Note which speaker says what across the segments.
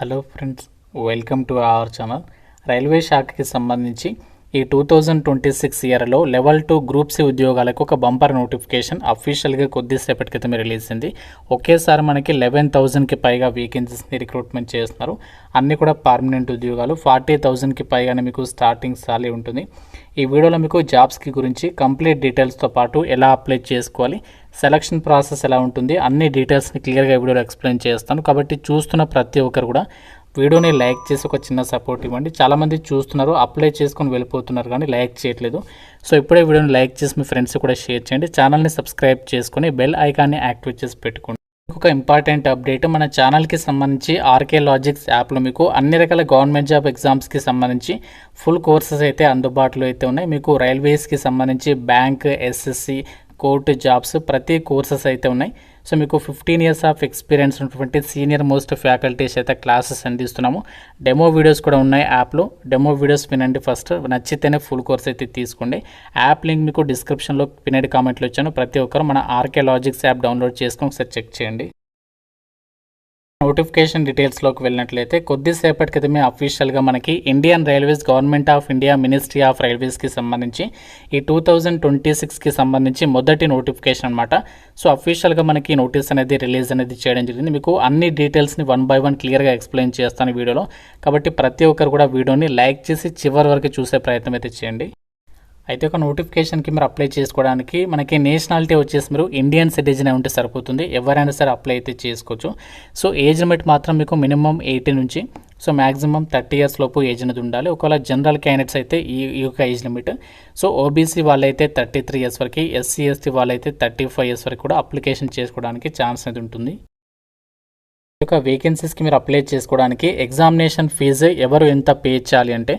Speaker 1: Hello friends, welcome to our channel. Railway శాఖకి సంబంధించి ఈ 2026 ఇయర్లో లెవెల్ 2 గ్రూప్ సి ఉద్యోగాలకు ఒక బంపర్ నోటిఫికేషన్ అఫీషియల్గా కొద్దిసేపటి క్రితం రిలీజ్ అయింది. ఒకేసారి మనకి 11,000కి పైగా వేకెన్సీస్ని రిక్రూట్మెంట్ చేస్తున్నారు. అన్నీ కూడా పర్మనెంట్ ఉద్యోగాలు. 40,000కి పైగానే మీకు స్టార్టింగ్ సాలరీ ఉంటుంది. ఈ వీడియోలో మీకు జాబ్స్కి గురించి కంప్లీట్ డీటెయిల్స్తో పాటు ఎలా అప్లై చేసుకోవాలి, సెలక్షన్ ప్రాసెస్ ఎలా ఉంటుంది, అన్ని డీటెయిల్స్ని క్లియర్గా వీడియోలో ఎక్స్ప్లెయిన్ చేస్తాను. కాబట్టి చూస్తున్న ప్రతి ఒక్కరు కూడా వీడియోని లైక్ చేసి ఒక చిన్న సపోర్ట్ ఇవ్వండి. చాలామంది చూస్తున్నారు, అప్లై చేసుకొని వెళ్ళిపోతున్నారు కానీ లైక్ చేయట్లేదు. సో ఇప్పుడే వీడియోని లైక్ చేసి మీ ఫ్రెండ్స్ కూడా షేర్ చేయండి. ఛానల్ని సబ్స్క్రైబ్ చేసుకొని బెల్ ఐకాన్ని యాక్టివేట్ చేసి పెట్టుకోండి. ఒక ఇంపార్టెంట్ అప్డేట్, మన ఛానల్కి సంబంధించి ఆర్కే లాజిక్స్ యాప్లో మీకు అన్ని రకాల గవర్నమెంట్ జాబ్ ఎగ్జామ్స్కి సంబంధించి ఫుల్ కోర్సెస్ అయితే అందుబాటులో అయితే ఉన్నాయి. మీకు రైల్వేస్కి సంబంధించి బ్యాంక్, ఎస్ఎస్సి, కోర్టు జాబ్స్ ప్రతి కోర్సెస్ అయితే ఉన్నాయి. సో మీకు 15 years ఆఫ్ ఎక్స్పీరియన్స్ ఉన్నటువంటి సీనియర్ మోస్ట్ ఫ్యాకల్టీస్ అయితే క్లాసెస్ అందిస్తున్నాము. డెమో వీడియోస్ కూడా ఉన్నాయి యాప్లో. డెమో వీడియోస్ వినండి ఫస్ట్, నచ్చితేనే ఫుల్ కోర్స్ అయితే తీసుకోండి. యాప్ లింక్ మీకు డిస్క్రిప్షన్లో పినెడ్ కామెంట్లో ఇచ్చాను. ప్రతి ఒక్కరు మన ఆర్కే లాజిక్స్ యాప్ డౌన్లోడ్ చేసుకొని ఒకసారి చెక్ చేయండి. నోటిఫికేషన్ డీటెయిల్స్లోకి వెళ్ళినట్లయితే కొద్దిసేపటి క్రితమే అఫీషియల్గా మనకి Indian Railways, Government of India, Ministry of రైల్వేస్కి సంబంధించి ఈ 2026కి సంబంధించి మొదటి నోటిఫికేషన్ అనమాట. సో అఫీషియల్గా మనకి నోటీస్ అనేది రిలీజ్ అనేది చేయడం జరిగింది. మీకు అన్ని డీటెయిల్స్ని 1 by 1 క్లియర్గా ఎక్స్ప్లెయిన్ చేస్తాను వీడియోలో. కాబట్టి ప్రతి ఒక్కరు కూడా వీడియోని లైక్ చేసి చివరి వరకు చూసే ప్రయత్నం అయితే చేయండి. అయితే ఒక నోటిఫికేషన్కి మీరు అప్లై చేసుకోవడానికి మనకి నేషనాలిటీ వచ్చేసి మీరు ఇండియన్ సిటిజన్ ఉంటే సరిపోతుంది. ఎవరైనా సరే అప్లై అయితే చేసుకోవచ్చు. సో ఏజ్ లిమిట్ మాత్రం మీకు మినిమం 18 నుంచి సో మ్యాక్సిమం 30 years లోపు ఏజ్ అనేది ఉండాలి. ఒకవేళ జనరల్ క్యాండిడేట్స్ అయితే ఈ యొక్క ఏజ్ లిమిట్. సో ఓబీసీ వాళ్ళైతే 33 years వరకు, ఎస్సీ ఎస్టీ వాళ్ళైతే 35 years వరకు కూడా అప్లికేషన్ చేసుకోవడానికి ఛాన్స్ అనేది ఉంటుంది. ఈ యొక్క వేకెన్సీస్కి మీరు అప్లై చేసుకోవడానికి ఎగ్జామినేషన్ ఫీజు ఎవరు ఎంత పే చేయాలి అంటే,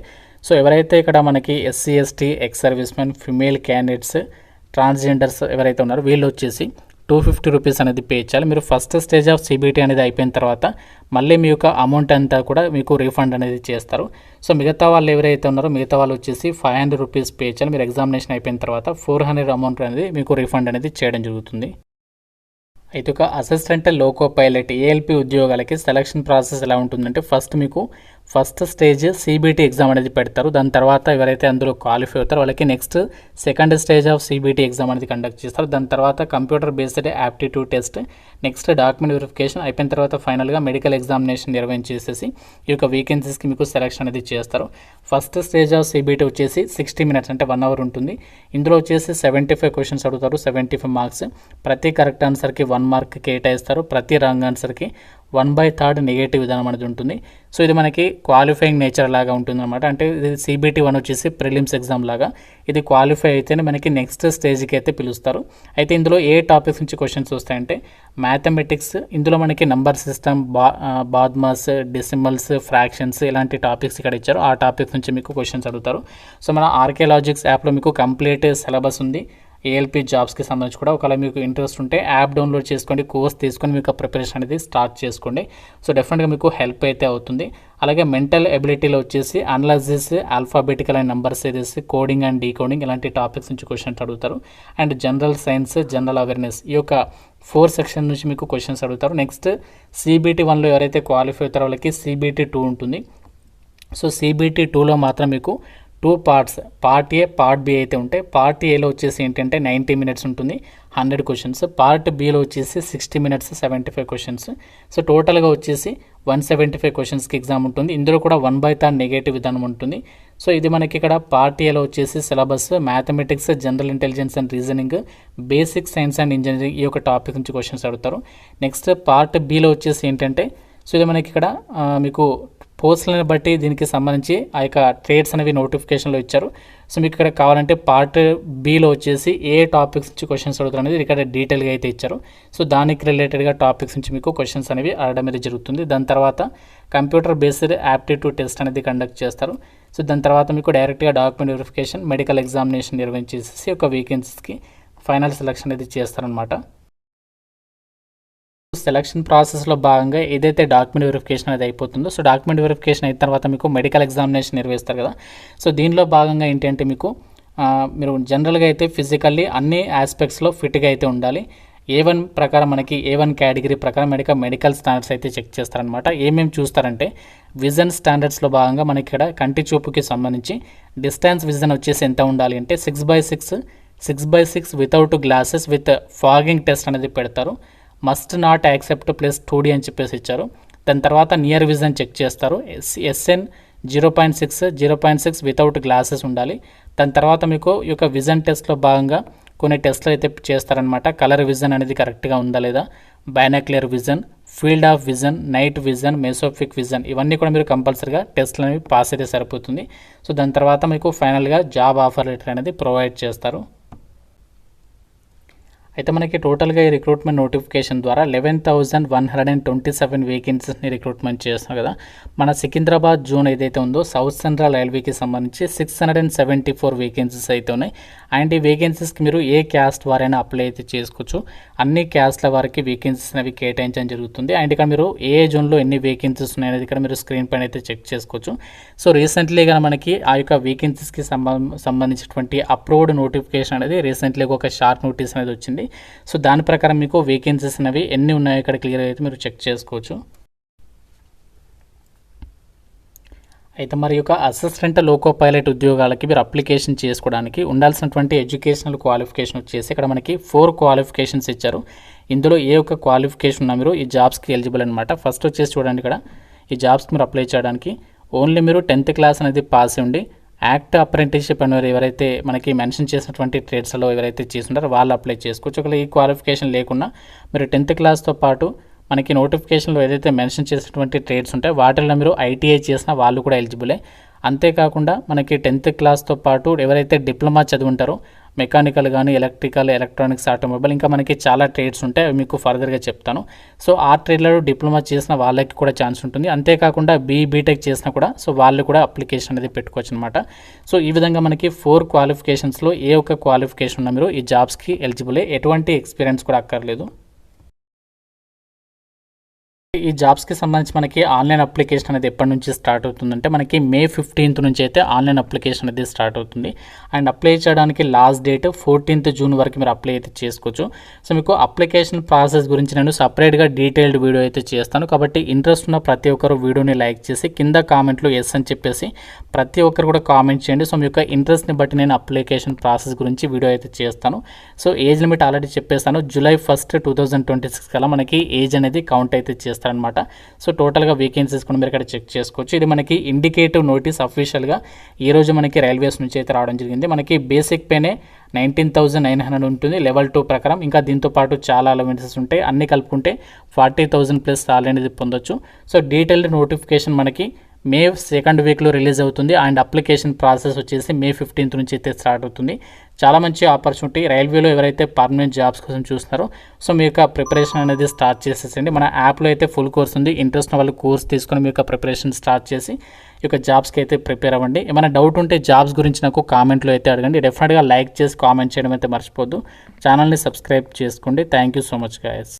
Speaker 1: సో ఎవరైతే ఇక్కడ మనకి SC ST, ex service men, female candidates, transgenders ఎవరైతే ఉన్నారో వీళ్ళు వచ్చేసి 250 రూపీస్ అనేది పే చేయాలి. మీరు ఫస్ట్ స్టేజ్ ఆఫ్ సిబిటీ అనేది అయిపోయిన తర్వాత మళ్ళీ మీ యొక్క అమౌంట్ అంతా కూడా మీకు రీఫండ్ అనేది చేస్తారు. సో మిగతా వాళ్ళు ఎవరైతే ఉన్నారో మిగతా వాళ్ళు వచ్చేసి 500 రూపీస్ పే చేయాలి. మీరు ఎగ్జామినేషన్ అయిపోయిన తర్వాత 400 అమౌంట్ అనేది మీకు రీఫండ్ అనేది చేయడం జరుగుతుంది. అయితే ఒక అసిస్టెంట్ లోకో పైలట్ ఏఎల్పి ఉద్యోగాలకి సెలక్షన్ ప్రాసెస్ ఎలా ఉంటుందంటే, ఫస్ట్ స్టేజ్ సిబిటీ ఎగ్జామ్ అనేది పెడతారు. దాని తర్వాత ఎవరైతే అందులో క్వాలిఫై అవుతారో వాళ్ళకి next second stage of CBT exam అనేది కండక్ట్ చేస్తారు. దాని తర్వాత computer based aptitude test, next document verification అయిపోయిన తర్వాత ఫైనల్గా మెడికల్ ఎగ్జామినేషన్ నిర్వహించేసేసి ఈ యొక్క వేకెన్సీస్కి మీకు సెలక్షన్ అనేది చేస్తారు. ఫస్ట్ స్టేజ్ ఆఫ్ సిబిటీ వచ్చేసి 60 minutes అంటే 1 hour ఉంటుంది. ఇందులో వచ్చేసి 75 questions అడుగుతారు, 75 marks. ప్రతి కరెక్ట్ ఆన్సర్కి 1 mark కేటాయిస్తారు. ప్రతి రాంగ్ ఆన్సర్కి 1/3 నెగటివ్ విధానం అనేది ఉంటుంది. సో ఇది మనకి క్వాలిఫైయింగ్ నేచర్ లాగా ఉంటుంది అనమాట. అంటే ఇది సిబిటీ 1 వచ్చేసి ప్రిలిమ్స్ ఎగ్జామ్ లాగా. ఇది క్వాలిఫై అయితేనే మనకి నెక్స్ట్ స్టేజ్కి అయితే పిలుస్తారు. అయితే ఇందులో ఏ టాపిక్స్ నుంచి క్వశ్చన్స్ వస్తాయంటే మ్యాథమెటిక్స్, ఇందులో మనకి నంబర్ సిస్టమ్, బాద్మాస్, డెసిమల్స్, ఫ్రాక్షన్స్ ఇలాంటి టాపిక్స్ ఇక్కడ ఇచ్చారు. ఆ టాపిక్స్ నుంచి మీకు క్వశ్చన్స్ అడుగుతారు. సో మన ఆర్కే లాజిక్స్ యాప్లో మీకు కంప్లీట్ సిలబస్ ఉంది. ఏఎల్పి జాబ్స్కి సంబంధించి కూడా ఒకవేళ మీకు ఇంట్రెస్ట్ ఉంటే యాప్ డౌన్లోడ్ చేసుకోండి, కోర్స్ తీసుకొని మీకు ప్రిపరేషన్ అనేది స్టార్ట్ చేసుకోండి. సో డెఫినెట్గా మీకు హెల్ప్ అయితే అవుతుంది. అలాగే మెంటల్ ఎబిలిటీలో వచ్చేసి అనాలసిస్, ఆల్ఫాబెటికల్ అండ్ నంబర్స్ ఏదేసి, కోడింగ్ అండ్ డీకోడింగ్ ఇలాంటి టాపిక్స్ నుంచి క్వశ్చన్స్ అడుగుతారు. And general science, general awareness ఈ యొక్క 4 sections నుంచి మీకు క్వశ్చన్స్ అడుగుతారు. నెక్స్ట్ సిబిటీ 1లో ఎవరైతే క్వాలిఫై అవుతారో వాళ్ళకి సిబిటీ 2 ఉంటుంది. సో సిబిటీ 2లో మాత్రం మీకు 2 parts, part A, part B అయితే ఉంటాయి. పార్ట్ ఏలో వచ్చేసి ఏంటంటే 90 minutes ఉంటుంది, 100 questions. పార్ట్ బిలో వచ్చేసి 60 minutes, 75 questions. సో టోటల్గా వచ్చేసి 175 questionsకి ఎగ్జామ్ ఉంటుంది. ఇందులో కూడా 1/3 నెగటివ్ విధానం ఉంటుంది. సో ఇది మనకి ఇక్కడ పార్ట్ ఏలో వచ్చేసి syllabus mathematics, general intelligence and reasoning, basic science and engineering ఈ యొక్క టాపిక్ నుంచి క్వశ్చన్స్ అడుగుతారు. నెక్స్ట్ పార్ట్ బిలో వచ్చేసి ఏంటంటే, సో ఇది మనకి ఇక్కడ మీకు పోస్టులను బట్టి దీనికి సంబంధించి ఆ యొక్క ట్రేడ్స్ అనేవి నోటిఫికేషన్లో ఇచ్చారు. సో మీకు ఇక్కడ కావాలంటే పార్ట్ బిలో వచ్చేసి ఏ టాపిక్స్ నుంచి క్వశ్చన్స్ అడుగుతారు అనేది ఇక్కడ డీటెయిల్గా అయితే ఇచ్చారు. సో దానికి రిలేటెడ్గా టాపిక్స్ నుంచి మీకు క్వశ్చన్స్ అనేవి అడగడం అనేది జరుగుతుంది. దాని తర్వాత కంప్యూటర్ బేస్డ్ యాప్టిట్యూడ్ టెస్ట్ అనేది కండక్ట్ చేస్తారు. సో దాని తర్వాత మీకు డైరెక్ట్గా డాక్యుమెంట్ వెరిఫికేషన్, మెడికల్ ఎగ్జామినేషన్ నిర్వహించేసి ఒక వేకెన్సీస్కి ఫైనల్ సెలక్షన్ అనేది చేస్తారనమాట. సెలక్షన్ ప్రాసెస్లో భాగంగా ఏదైతే డాక్యుమెంట్ వెరిఫికేషన్ అనేది అయిపోతుందో, సో డాక్యుమెంట్ వెరిఫికేషన్ అయిన తర్వాత మీకు మెడికల్ ఎగ్జామినేషన్ నిర్వహిస్తారు కదా. సో దీనిలో భాగంగా ఏంటంటే మీకు మీరు జనరల్గా అయితే ఫిజికల్లీ అన్ని ఆస్పెక్ట్స్లో ఫిట్గా అయితే ఉండాలి. A1 ప్రకారం మనకి A1 కేటగిరీ ప్రకారం మెడికల్ స్టాండర్డ్స్ అయితే చెక్ చేస్తారనమాట. ఏమేమి చూస్తారంటే విజన్ స్టాండర్డ్స్లో భాగంగా మనకి ఇక్కడ కంటి చూపుకి సంబంధించి డిస్టెన్స్ విజన్ వచ్చేసి ఎంత ఉండాలి అంటే 6/6 without glasses with fogging test అనేది పెడతారు. Must not accept plus 2D అని చెప్పేసి ఇచ్చారు. దాని తర్వాత నియర్ విజన్ చెక్ చేస్తారు. SN 0.6 వితౌట్ గ్లాసెస్ ఉండాలి. దాని తర్వాత మీకు ఈ యొక్క విజన్ టెస్ట్లో భాగంగా కొన్ని టెస్ట్లు అయితే చేస్తారనమాట. కలర్ విజన్ అనేది కరెక్ట్గా ఉందా లేదా, binocular vision, field of vision, night vision, mesopic vision, ఇవన్నీ కూడా మీరు కంపల్సరీగా టెస్ట్లు అనేవి పాస్ అయితే సరిపోతుంది. సో దాని తర్వాత మీకు ఫైనల్గా జాబ్ ఆఫర్ లెటర్ అనేది ప్రొవైడ్ చేస్తారు. అయితే మనకి టోటల్గా ఈ రిక్రూట్మెంట్ నోటిఫికేషన్ ద్వారా 11,127 వేకెన్సీస్ని రిక్రూట్మెంట్ చేస్తున్నారు కదా. మన సికింద్రాబాద్ జోన్ ఏదైతే ఉందో సౌత్ సెంట్రల్ రైల్వేకి సంబంధించి 674 వేకెన్సీస్ అయితే ఉన్నాయి. అండ్ ఈ వేకెన్సీస్కి మీరు ఏ క్యాస్ట్ వారైనా అప్లై అయితే చేసుకోవచ్చు. అన్ని క్యాస్ట్ల వారికి వేకెన్సీస్ అనేవి కేటాయించడం జరుగుతుంది. అండ్ ఇక్కడ మీరు ఏ జోన్లో ఎన్ని వేకెన్సీస్ ఉన్నాయనేది ఇక్కడ మీరు స్క్రీన్ పైన అయితే చెక్ చేసుకోవచ్చు. సో రీసెంట్లీగా మనకి ఆ యొక్క వేకెన్సీస్కి సంబంధించినటువంటి అప్రూవ్డ్ నోటిఫికేషన్ అనేది రీసెంట్లీగా ఒక షార్ట్ నోటీస్ అనేది వచ్చింది. సో దాని ప్రకారం మీకు వేకెన్సీస్ అనేవి ఎన్ని ఉన్నాయో ఇక్కడ క్లియర్ అయితే మీరు చెక్ చేసుకోవచ్చు. అయితే మరి యొక్క అసిస్టెంట్ లోకో పైలట్ ఉద్యోగాలకి మీరు అప్లికేషన్ చేసుకోవడానికి ఉండాల్సినటువంటి ఎడ్యుకేషనల్ క్వాలిఫికేషన్ వచ్చేసి ఇక్కడ మనకి 4 క్వాలిఫికేషన్స్ ఇచ్చారు. ఇందులో ఏ ఒక్క క్వాలిఫికేషన్ ఉన్నా మీరు ఈ జాబ్స్కి ఎలిజిబుల్ అనమాట. ఫస్ట్ వచ్చేసి చూడండి, ఇక్కడ ఈ జాబ్స్కి మీరు అప్లై చేయడానికి ఓన్లీ మీరు 10th క్లాస్ అనేది పాస్ ఉండి యాక్ట్ అప్రెంటిస్షిప్ అనేవారు ఎవరైతే మనకి మెన్షన్ చేసినటువంటి ట్రేడ్స్లో ఎవరైతే చేస్తుంటారో వాళ్ళు అప్లై చేసుకోవచ్చు. ఒకవేళ ఈ క్వాలిఫికేషన్ లేకుండా మీరు 10th క్లాస్తో పాటు మనకి నోటిఫికేషన్లో ఏదైతే మెన్షన్ చేసినటువంటి ట్రేడ్స్ ఉంటాయో వాటిల్లో మీరు ITI చేసిన వాళ్ళు కూడా ఎలిజిబులే. అంతేకాకుండా మనకి 10th క్లాస్తో పాటు ఎవరైతే డిప్లొమా చదువుంటారో మెకానికల్ కానీ, ఎలక్ట్రికల్, ఎలక్ట్రానిక్స్, ఆటోమొబైల్, ఇంకా మనకి చాలా ట్రేడ్స్ ఉంటాయి, అవి మీకు ఫర్దర్గా చెప్తాను. సో ఆ ట్రేడ్లలో డిప్లొమా చేసిన వాళ్ళకి కూడా ఛాన్స్ ఉంటుంది. అంతేకాకుండా బీటెక్ చేసినా కూడా సో వాళ్ళు కూడా అప్లికేషన్ అనేది పెట్టుకోవచ్చు అనమాట. సో ఈ విధంగా మనకి 4 క్వాలిఫికేషన్స్లో ఏ ఒక్క క్వాలిఫికేషన్ ఉన్నా మీరు ఈ జాబ్స్కి ఎలిజిబులే. ఎటువంటి ఎక్స్పీరియన్స్ కూడా అక్కర్లేదు. ఈ జాబ్స్కి సంబంధించి మనకి ఆన్లైన్ అప్లికేషన్ అనేది ఎప్పటి నుంచి స్టార్ట్ అవుతుందంటే మనకి May 15th నుంచి అయితే ఆన్లైన్ అప్లికేషన్ అనేది స్టార్ట్ అవుతుంది. అండ్ అప్లై చేయడానికి లాస్ట్ డేట్ 14th June వరకు మీరు అప్లై అయితే చేసుకోవచ్చు. సో మీకు అప్లికేషన్ ప్రాసెస్ గురించి నేను సపరేట్గా డీటెయిల్డ్ వీడియో అయితే చేస్తాను. కాబట్టి ఇంట్రెస్ట్ ఉన్న ప్రతి ఒక్కరు వీడియోని లైక్ చేసి కింద కామెంట్లో ఎస్ అని చెప్పేసి ప్రతి ఒక్కరు కూడా కామెంట్ చేయండి. సో మీ యొక్క ఇంట్రెస్ట్ని బట్టి నేను అప్లికేషన్ ప్రాసెస్ గురించి వీడియో అయితే చేస్తాను. సో ఏజ్ లిమిట్ ఆల్రెడీ చెప్పేస్తాను. July 1st 2026 కల్లా మనకి ఏజ్ అనేది కౌంట్ అయితే చేస్తారనమాట. సో టోటల్గా వేకెన్సీస్ కూడా మీరు ఇక్కడ చెక్ చేసుకోవచ్చు. ఇది మనకి ఇండికేటివ్ నోటీస్ అఫీషియల్గా ఈరోజు మనకి రైల్వేస్ నుంచి అయితే రావడం జరిగింది. మనకి బేసిక్ పేనే 19,900 ఉంటుంది లెవెల్ 2 ప్రకారం. ఇంకా దీంతో పాటు చాలా అలవెన్సెస్ ఉంటాయి. అన్ని కలుపుకుంటే 40,000 ప్లస్ సాలరీ అనేది పొందొచ్చు. సో డీటెయిల్డ్ నోటిఫికేషన్ మనకి May 2nd వీక్లో రిలీజ్ అవుతుంది. అండ్ అప్లికేషన్ ప్రాసెస్ వచ్చేసి May 15th నుంచి అయితే స్టార్ట్ అవుతుంది. చాలా మంచి ఆపర్చునిటీ. రైల్వేలో ఎవరైతే పర్మనెంట్ జాబ్స్ కోసం చూస్తున్నారో సో మీ యొక్క ప్రిపరేషన్ అనేది స్టార్ట్ చేసేసండి. మన యాప్లో అయితే ఫుల్ కోర్స్ ఉంది. ఇంట్రెస్ట్ ఉన్న వాళ్ళు కోర్స్ తీసుకొని మీ యొక్క ప్రిపరేషన్ స్టార్ట్ చేసి ఈ యొక్క జాబ్స్కి అయితే ప్రిపేర్ అవ్వండి. ఏమైనా డౌట్ ఉంటే జాబ్స్ గురించి నాకు కామెంట్లో అయితే అడగండి. డెఫినెట్గా లైక్ చేసి కామెంట్ చేయడం అయితే మర్చిపోద్దు. ఛానల్ని సబ్స్క్రైబ్ చేసుకోండి. Thank you so much guys.